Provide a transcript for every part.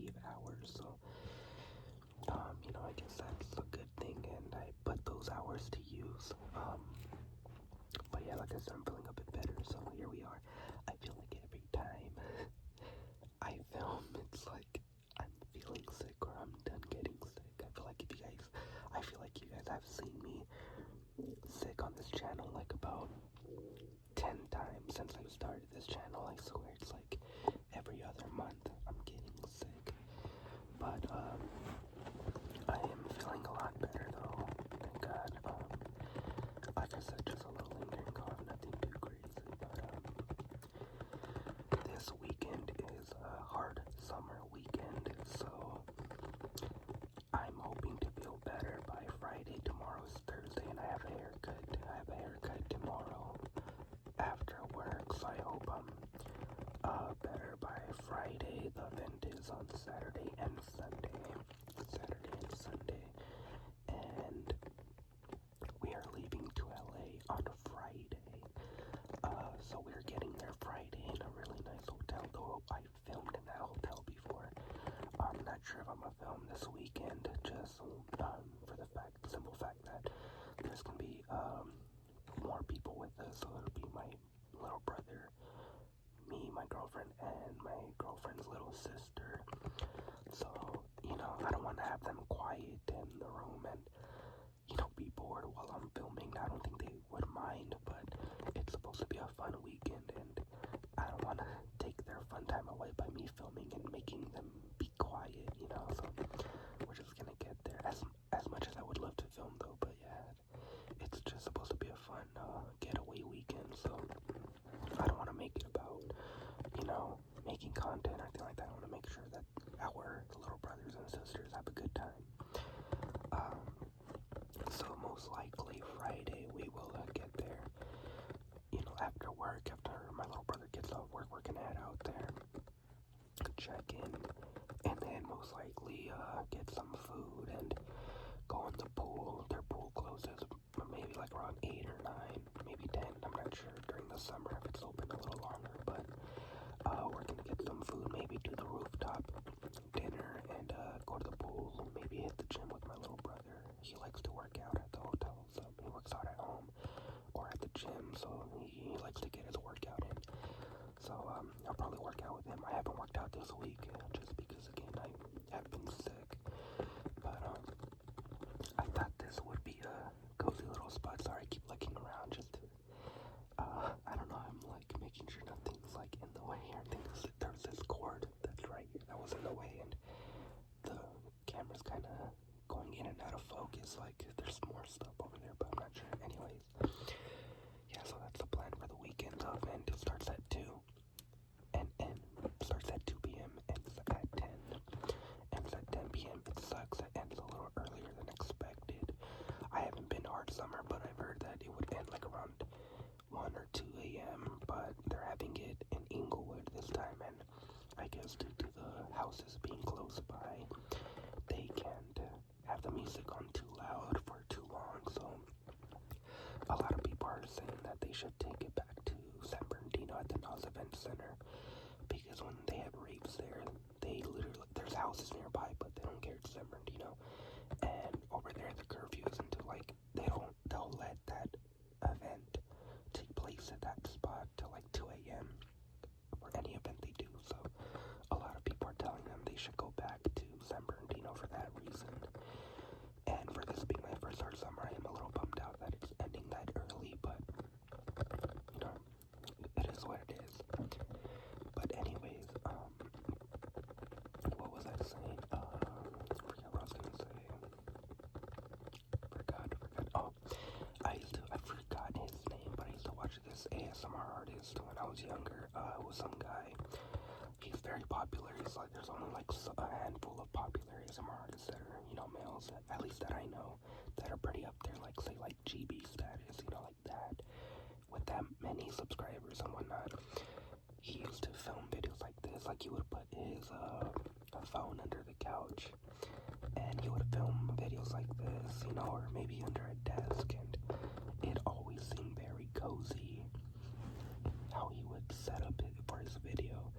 consecutive hours. So, I guess that's a good thing, and I put those hours to use. But yeah, like I said, I'm feeling a bit better, so here we are. I feel like every time I film, it's like I'm feeling sick or I'm done getting sick. I feel like you guys have seen me sick on this channel like about 10 times since I started this channel. I swear it's like every other month I'm getting sick. But I am feeling a lot better though, thank God. Like I said, just a little lingering cough, nothing too crazy. But this weekend is a hard summer weekend, so I'm hoping to feel better by Friday. Tomorrow's Thursday, and I have a haircut. Tomorrow after work, so I hope I'm better by Friday. The event is on Saturday and Sunday. And we are leaving to LA on Friday. So we're getting there Friday in a really nice hotel, though I filmed in that hotel before. I'm not sure if I'm gonna film this weekend, just for the simple fact that there's gonna be more people with us, so it'll be my little brother, me, my girlfriend, and my girlfriend's little sister. So, I don't want to have them quiet in the room and, be bored while I'm filming. I don't think they would mind, but it's supposed to be a fun weekend, and I don't want to take their fun time away by me filming and making them be quiet, so we're just gonna get there. As much as I would love to film though, but yeah, it's just supposed to be a fun getaway weekend, so I don't want to make it about, making content or anything like that. I want to make sure that our little brothers and sisters have a good time. So most likely Friday we will get there, after work, after my little brother gets off work, we're gonna head out there, check in, and then most likely get some food and go in the pool. Their pool closes maybe like around 8 or 9, maybe 10, I'm not sure, during the summer if it's open a little longer, but we're gonna get some food, maybe do the rooftop dinner, and go to the pool, maybe hit the gym with my little brother. He likes to work out at the hotel, so he works out at home or at the gym, so he likes to get his workout in. So I'll probably work out with him. I haven't worked out this week just because, again, I have been sick, but I thought this would be a cozy little spot. Sorry, I keep looking around just to, I don't know, I'm like making sure nothing's like in the way here. I think there's this cord that's right here that was in the way, and the camera's kind of going in and out of focus, like there's more stuff over there, but I'm not sure. Anyways, yeah, so that's the plan for the weekend. The event starts at 2 and starts at 2 p.m. ends at 10. Ends at 10 p.m. It sucks, it ends a little earlier than expected. I haven't been hard summer, but I've heard that it would end like around 1 or 2 a.m. But they're having it in Inglewood this time, and I guess due to the houses being close by, they can't have the music on too loud for too long. So a lot of people are saying that they should take it back to San Bernardino at the Nas Event Center, because when they have raves there, they literally, there's houses nearby, but they don't care, it's San Bernardino, and over there the curfew is until like they'll let that event take place at that spot till like 2 a.m. for any event they do. So a lot of people are telling them they should go back to San Bernardino for that reason. And for this being my first hard summer, I am a little bummed out that it's ending that early, but it is what it is. But anyways, what was I saying? Forgot what I was gonna say. Forgot. Oh, I forgot his name, but I used to watch this ASMR artist when I was younger. It was some guy. He's very popular. He's like, there's only like a handful of popular ASMR artists that are, males, at least that I know, that are pretty up there, like say like GB status, like that, with that many subscribers and whatnot. He used to film videos like this, like he would put his phone under the couch, and he would film videos like this, or maybe under a desk, and it always seemed very cozy how he would set up it for his video.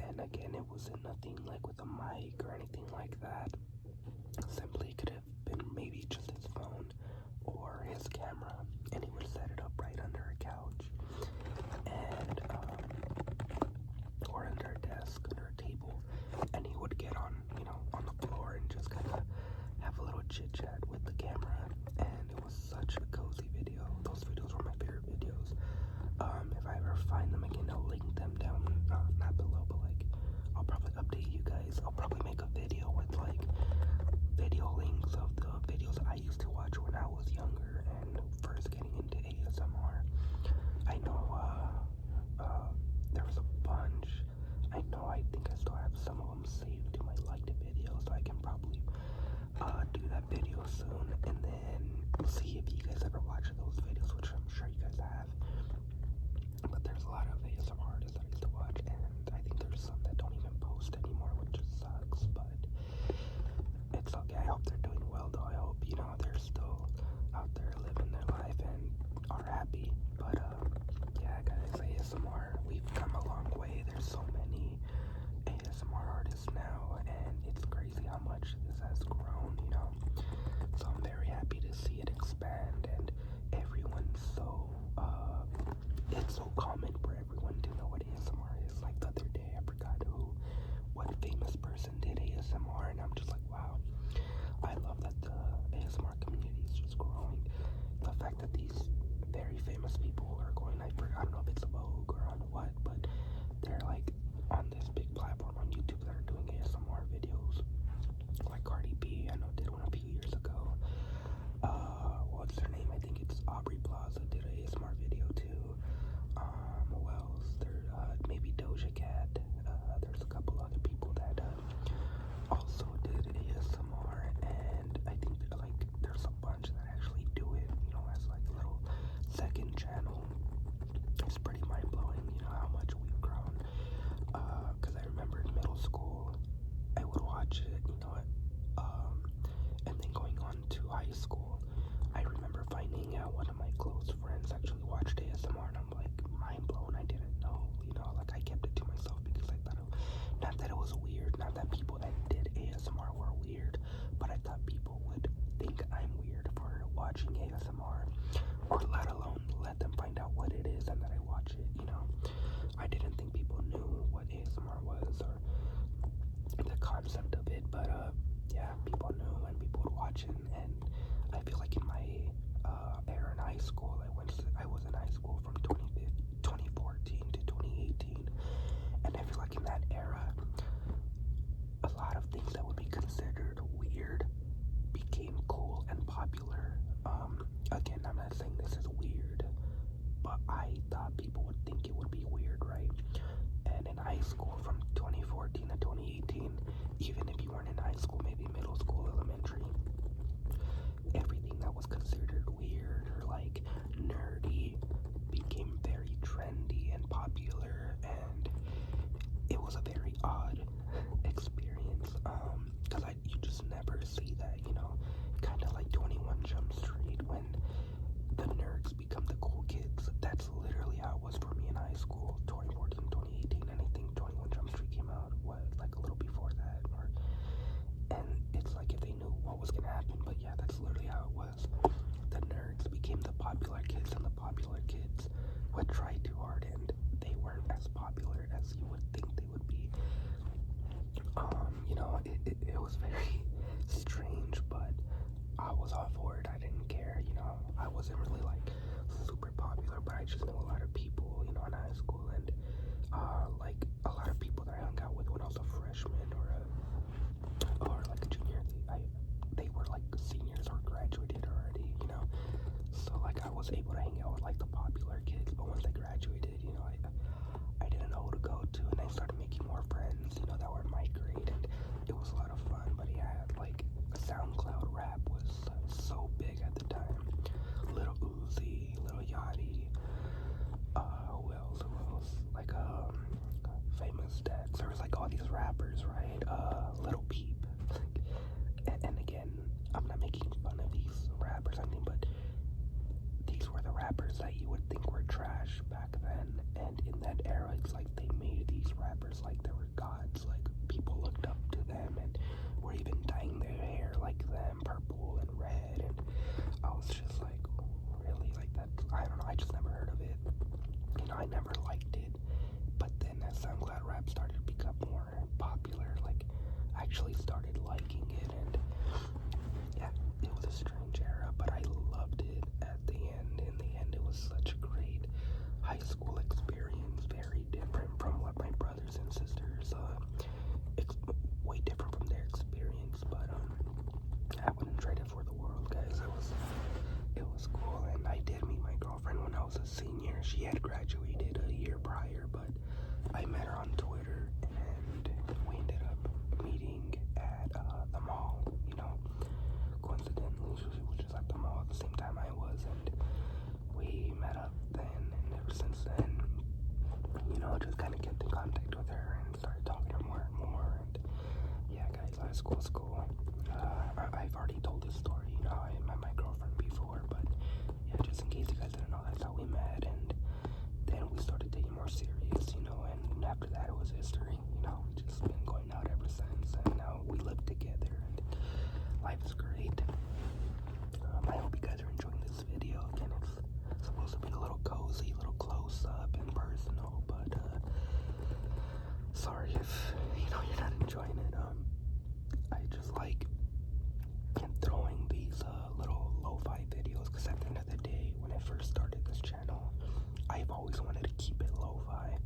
And again, it wasn't nothing like with a mic or anything like that. Simply could have been maybe just his phone or his camera, and he would set it up right under a couch, and or under a desk, under a table, and he would get on, on the floor and just kind of have a little chit chat with the camera, and it was such a cozy video. Those videos were my favorite videos. If I ever find them again, I'll link them down, not below, but like, I'll probably update you guys. I'll probably make a video with like video links of the videos I used to watch when I was younger and first getting into ASMR. I know there was a bunch. I think I still have some of them saved to my liked videos, so I can probably do that video soon, and then see if you guys ever watch those videos, which I'm sure you guys have. But there's a lot of ASMR artists that I used to watch, and I think there's some that don't even post anymore, which just sucks, but it's okay. I hope they're doing well, though. I hope, they're still out there living their life and are happy. But, yeah, guys, ASMR, we've come a long way. There's so many ASMR artists now, and it's crazy how much this has grown, So I'm very happy to see it expand, and everyone's so, it's so common for everyone to know what ASMR is. Like the other day, I forgot what famous person did ASMR, and I'm just like, wow. I love that the ASMR community is just growing. The fact that these very famous people are going, I don't know if it's Vogue or on what, but they're like on this big platform on YouTube that are doing ASMR videos. Like Cardi B, I know did one a few years ago. What's her name? I think it's Aubrey Plaza did an ASMR video too. Who else? There, maybe Doja Cat. There's a couple other people that also did ASMR, and I think like there's a bunch that actually do it, as like a little second channel. It's pretty mind-blowing, how much we've grown. Because I remember in middle school, I would watch it, and then going on to high school, I remember finding out one of my close friends actually watched ASMR, and I'm like mind blown. I didn't know, like I kept it to myself because I thought not that it was weird, not that people that did ASMR were weird, but I thought people would think I'm weird for watching ASMR, or let alone let them find out what it is and that I watch it, I didn't think people knew what ASMR was or the concept of it, but yeah, people knew and people would watch it, and I feel like in my era in high school, I was in high school from 2014 to 2018, and I feel like in that era, a lot of things that would be considered weird became cool and popular. Again, I'm not saying this is weird, but I thought people would think it would be weird, right? And in high school from 2014 to 2018, even if you weren't in high school, maybe middle school, elementary, everything that was considered weird or like nerdy became very trendy and popular, and it was a very odd experience, because you just never see that, kind of like 21 Jump Street, when the nerds become the cool kids. That's literally how it was for me in high school, 2014, 2018, and I think 21 Jump Street came out, like a little before that, and it's like if they knew what was gonna happen, but yeah, that's literally how it was. The nerds became the popular kids, and the popular kids would try too hard, and they weren't as popular as you would think they would be. It was very strange, but I was all for it. I didn't care, I wasn't really like super popular, but I just knew a lot of people, in high school, and like a lot of people that I hung out with when I was a freshman or like a junior, they were like seniors or graduated already, so like I was able to hang out with like the popular kids, but once they graduated, I didn't know who to go to, and I started making more friends, that were in my grade, and it was a lot of fun. But yeah, like SoundCloud rap was so big at the time. Lil Uzi, Lil Yachty, actually started liking it, and yeah, it was a strange era, but I loved it at the end. In the end, it was such a great high school experience, very different from what my brothers and sisters, way different from their experience, but I wouldn't trade it for the world, guys. It was cool, and I did meet my girlfriend when I was a senior. She had graduated a year prior, but I met her on Twitter, and we ended up meeting at the mall. You know, coincidentally, she was just at the mall at the same time I was, and we met up then, and ever since then, you know, just kind of kept in contact with her and started talking to her more and more. And yeah, guys, high school is cool. I've already told this story, you know, I met my girlfriend before, but yeah, just in case you guys didn't know, that's how we met. And then we started dating more serious, you know, and after that it was history. You know, we just been going out ever since, and now we live together, and life is great. I hope you guys are enjoying this video. Again, it's supposed to be a little cozy, a little close up and personal, but sorry if, you know, you're not enjoying it. I just like throwing these little lo-fi videos, because at the end of the day, when I first started this channel, I've always wanted to keep it lo-fi.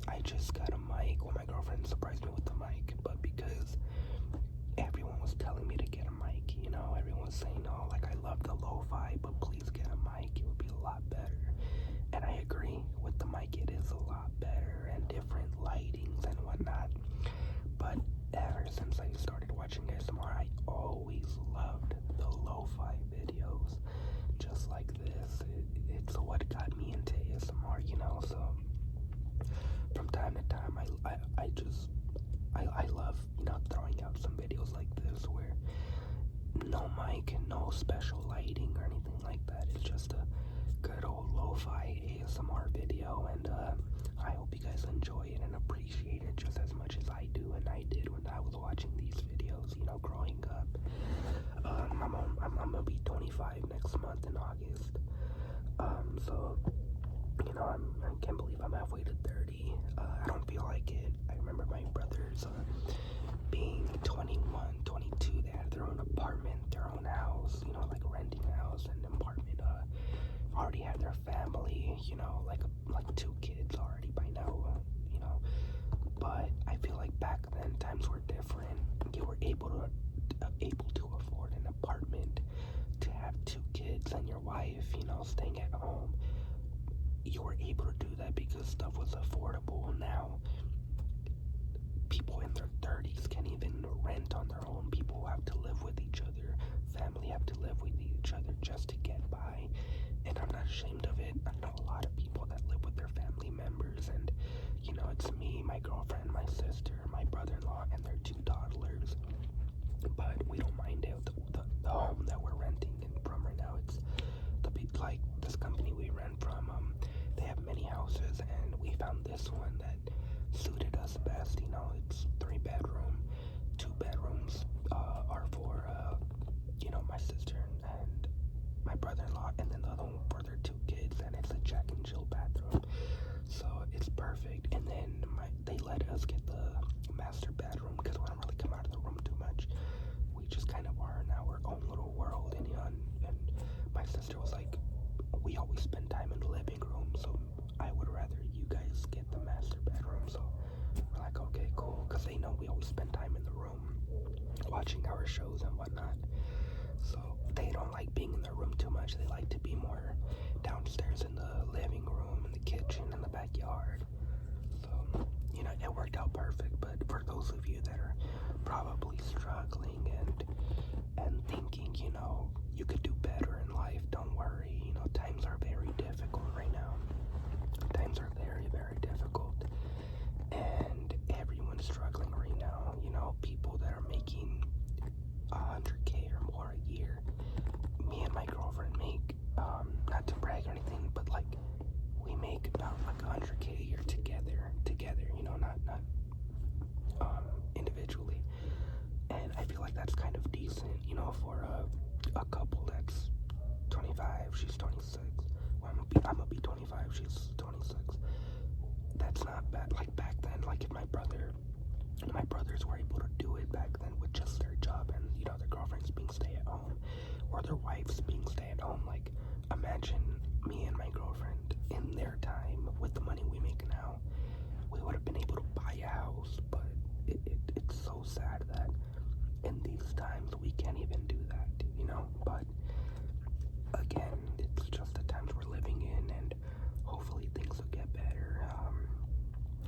I just got a mic. Well, my girlfriend surprised me with the mic, but because everyone was telling me to get a mic, you know, everyone was saying, oh, like, I love the lo-fi, but please get a mic, it would be a lot better. And I agree, with the mic it is a lot better, and different lightings and whatnot. But ever since I started watching ASMR, I always loved the lo-fi videos, just like this. It's what got me into ASMR, you know. So from time to time, I love, you know, throwing out some videos like this where no mic, no special lighting or anything like that. It's just a good old lo-fi ASMR video, and I hope you guys enjoy it and appreciate it just as much as I do and I did when I was watching these videos, you know, growing up. I'm gonna be 25 next month in August. So, you know, I can't believe I'm halfway to 30. I don't feel like it. I remember my brothers being 21, 22. They had their own apartment, their own house, you know, like renting a house and an apartment. Already had their family, you know, like 2 kids already by now, you know. But I feel like back then times were different. You were able to afford an apartment, to have 2 kids and your wife, you know, staying at home. You were able to do that because stuff was affordable. Now people in their 30s can't even rent on their own. People have to live with each other. Family have to live with each other just to get by. And I'm not ashamed of it. I know a lot of people that live with their family members, and you know, it's me, my girlfriend, my sister, my brother-in-law, and their 2 toddlers. But we don't mind it. The home that we're renting from right now, it's like this company we rent from. They have many houses, and we found this one that suited us best. You know, it's 3-bedroom. 2 bedrooms are for you know, my sister and my brother-in-law, and then the other one for their 2 kids, and it's a Jack and Jill bathroom, so it's perfect. And then they let us get the master bedroom because we don't really come out of the room too much. We just kind of are in our own little world, and you know, and my sister was like, we always spend time in the living room, so I would rather you guys get the master bedroom. So we're like, okay, cool, because they know we always spend time in the room watching our shows and whatnot. So they don't like being in their room too much. They like to be more downstairs in the living room, in the kitchen, in the backyard. So, you know, it worked out perfect. But for those of you that are probably struggling and thinking, you know, you could do better in life, don't worry. You know, times are very difficult right now. Times are very, very difficult. And everyone's struggling right now. You know, people that are making 100K or more a year. Me and my girlfriend make, not to brag or anything, but like, we make about like 100K a year together, you know, not individually. And I feel like that's kind of decent, you know, for a couple that's 25, she's 26. Well, I'm gonna be 25, she's 26. That's not bad. Like back then, like if my brother My brothers were able to do it back then with just their job and, their girlfriends being stay at home or their wives being stay at home. Like, imagine me and my girlfriend in their time with the money we make now. We would have been able to buy a house, but it's so sad that in these times we can't even do that, But again, it's just the times we're living in, and hopefully things will get better.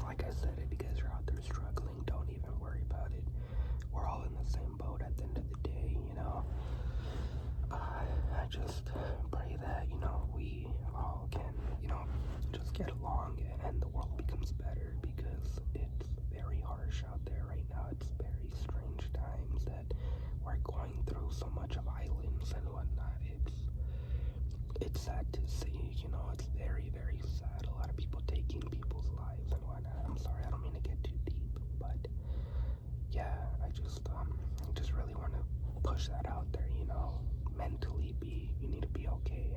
Like I said, if you guys are out there struggling, don't even worry about it. We're all in the same boat at the end of the day, I just pray that, we all can, just get along and the world becomes better, because it's very harsh out there right now. It's very strange times that we're going through so much of violence and whatnot. It's sad to see, it's very, very sad. A lot of people taking people's lives and whatnot. I'm sorry, I don't mean to get too deep, but yeah, I just really want to push that out there, mentally you need to be okay,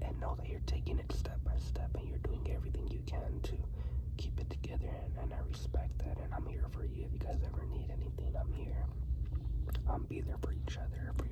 and know that you're taking it step by step and you're doing everything you can to keep it together, and I respect that, and I'm here for you. If you guys ever need anything, I'm here. Be there for each other, for